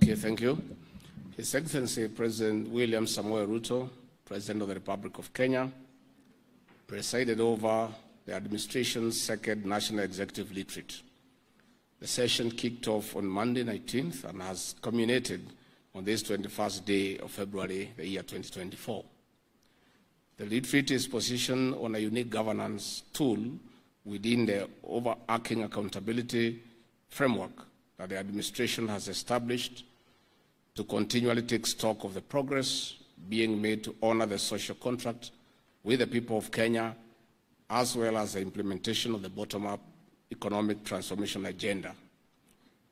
Okay, thank you. His Excellency President William Samoei Ruto, President of the Republic of Kenya, presided over the administration's second National Executive Retreat. The session kicked off on Monday 19th and has culminated on this 21st day of February, the year 2024. The retreat is positioned on a unique governance tool within the overarching accountability framework that the administration has established to continually take stock of the progress being made to honor the social contract with the people of Kenya, as well as the implementation of the bottom-up economic transformation agenda.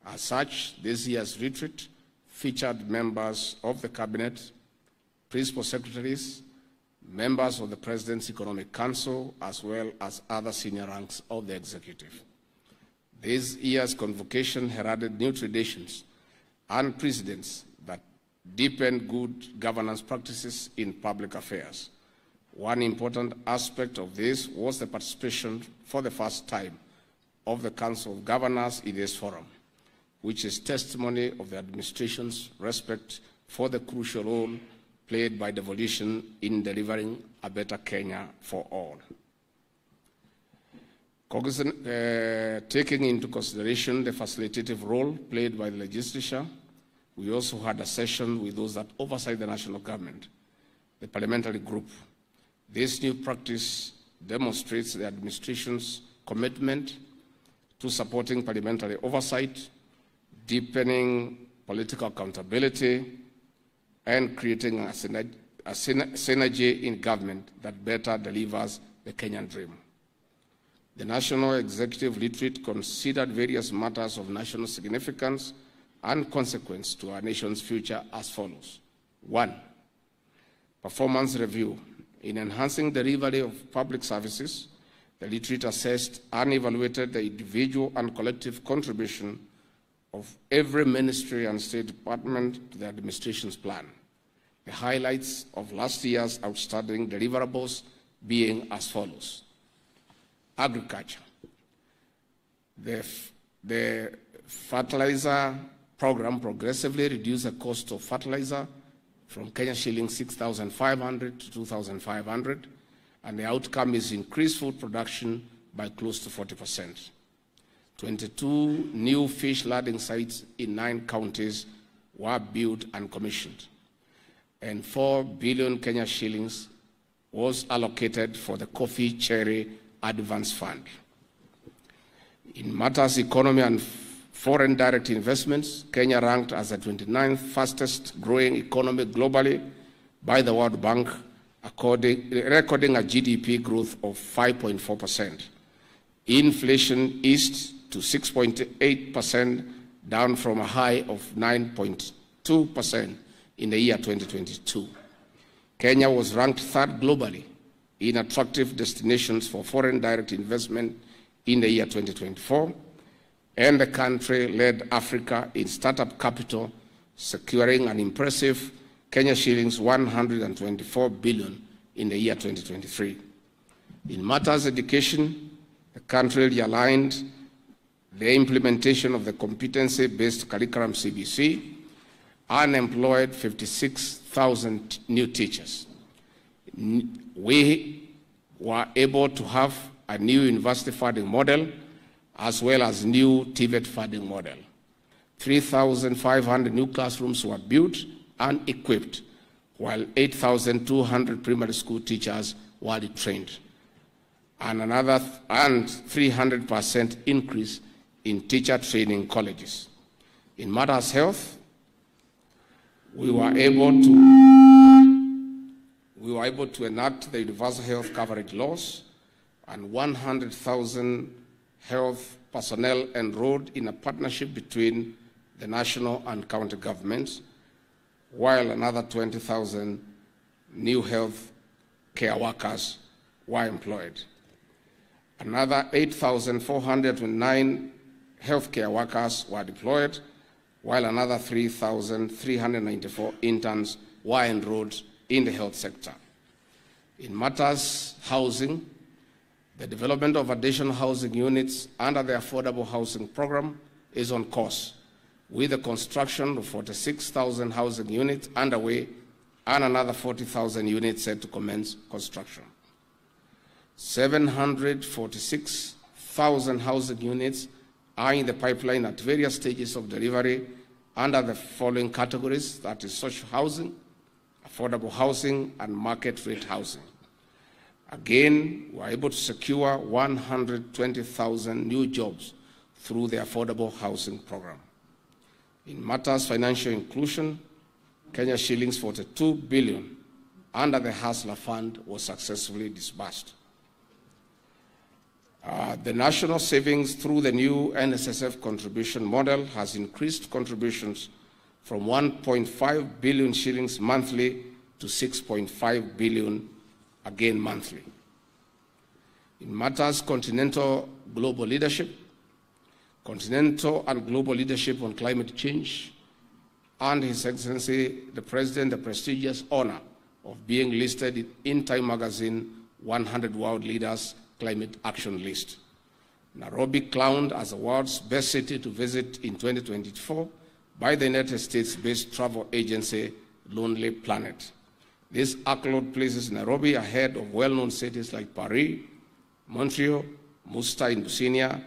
As such, this year's retreat featured members of the cabinet, principal secretaries, members of the President's Economic Council, as well as other senior ranks of the executive. This year's convocation heralded new traditions and precedents that deepen good governance practices in public affairs. One important aspect of this was the participation for the first time of the Council of Governors in this forum, which is testimony of the administration's respect for the crucial role played by devolution in delivering a better Kenya for all. Taking into consideration the facilitative role played by the legislature, we also had a session with those that oversight the national government, the parliamentary group. This new practice demonstrates the administration's commitment to supporting parliamentary oversight, deepening political accountability, and creating a synergy in government that better delivers the Kenyan dream. The National Executive Retreat considered various matters of national significance and consequence to our nation's future as follows. 1. Performance review. In enhancing delivery of public services, the retreat assessed and evaluated the individual and collective contribution of every ministry and state department to the administration's plan. The highlights of last year's outstanding deliverables being as follows. Agriculture. The fertilizer program progressively reduced the cost of fertilizer from Kenya shillings 6,500 to 2,500, and the outcome is increased food production by close to 40%. 22 new fish landing sites in 9 counties were built and commissioned, and 4 billion Kenya shillings was allocated for the Coffee Cherry Advance Fund. In matters economy and foreign direct investments, Kenya ranked as the 29th fastest growing economy globally by the World Bank, recording a GDP growth of 5.4%. Inflation eased to 6.8%, down from a high of 9.2% in the year 2022. Kenya was ranked 3rd globally in attractive destinations for foreign direct investment in the year 2024, and the country led Africa in startup capital, securing an impressive Kenya shillings 124 billion in the year 2023. In matters education, the country realigned the implementation of the competency-based curriculum CBC and employed 56,000 new teachers. We were able to have a new university funding model as well as new TVET funding model. 3,500 new classrooms were built and equipped, while 8,200 primary school teachers were trained, and 300% increase in teacher training colleges. In matters health, we were able to enact the universal health coverage laws, and 100,000 health personnel enrolled in a partnership between the national and county governments, while another 20,000 new health care workers were employed. Another 8,409 healthcare workers were deployed, while another 3,394 interns were enrolled in the health sector. In matters housing, the development of additional housing units under the Affordable Housing Program is on course, with the construction of 46,000 housing units underway and another 40,000 units set to commence construction. 746,000 housing units are in the pipeline at various stages of delivery under the following categories, that is social housing, affordable housing, and market rate housing. Again, we are able to secure 120,000 new jobs through the affordable housing program. In matters financial inclusion, Kenya shillings 42 billion under the Hustler Fund was successfully disbursed. The national savings through the new NSSF contribution model has increased contributions from 1.5 billion shillings monthly to 6.5 billion again monthly. In matters continental global leadership, continental and global leadership on climate change, and His Excellency the President the prestigious honor of being listed in Time Magazine 100 World Leaders Climate Action List. Nairobi crowned as the world's best city to visit in 2024 by the United States-based travel agency Lonely Planet. This accolade places Nairobi ahead of well-known cities like Paris, Montreal, Muscat in Bosnia,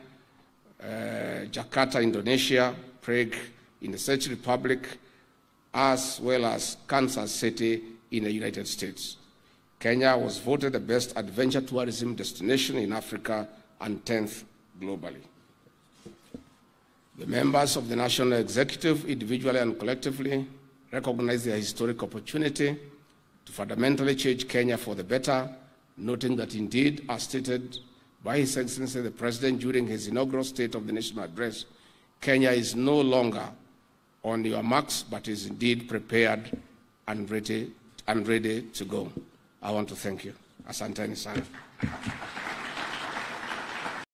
Jakarta, Indonesia, Prague in the Czech Republic, as well as Kansas City in the United States. Kenya was voted the best adventure tourism destination in Africa and 10th globally. The members of the National Executive, individually and collectively, recognize their historic opportunity to fundamentally change Kenya for the better, noting that indeed, as stated by His Excellency the President during his inaugural State of the Nation address, Kenya is no longer on your marks, but is indeed prepared and ready to go. I want to thank you. Asanteni sana.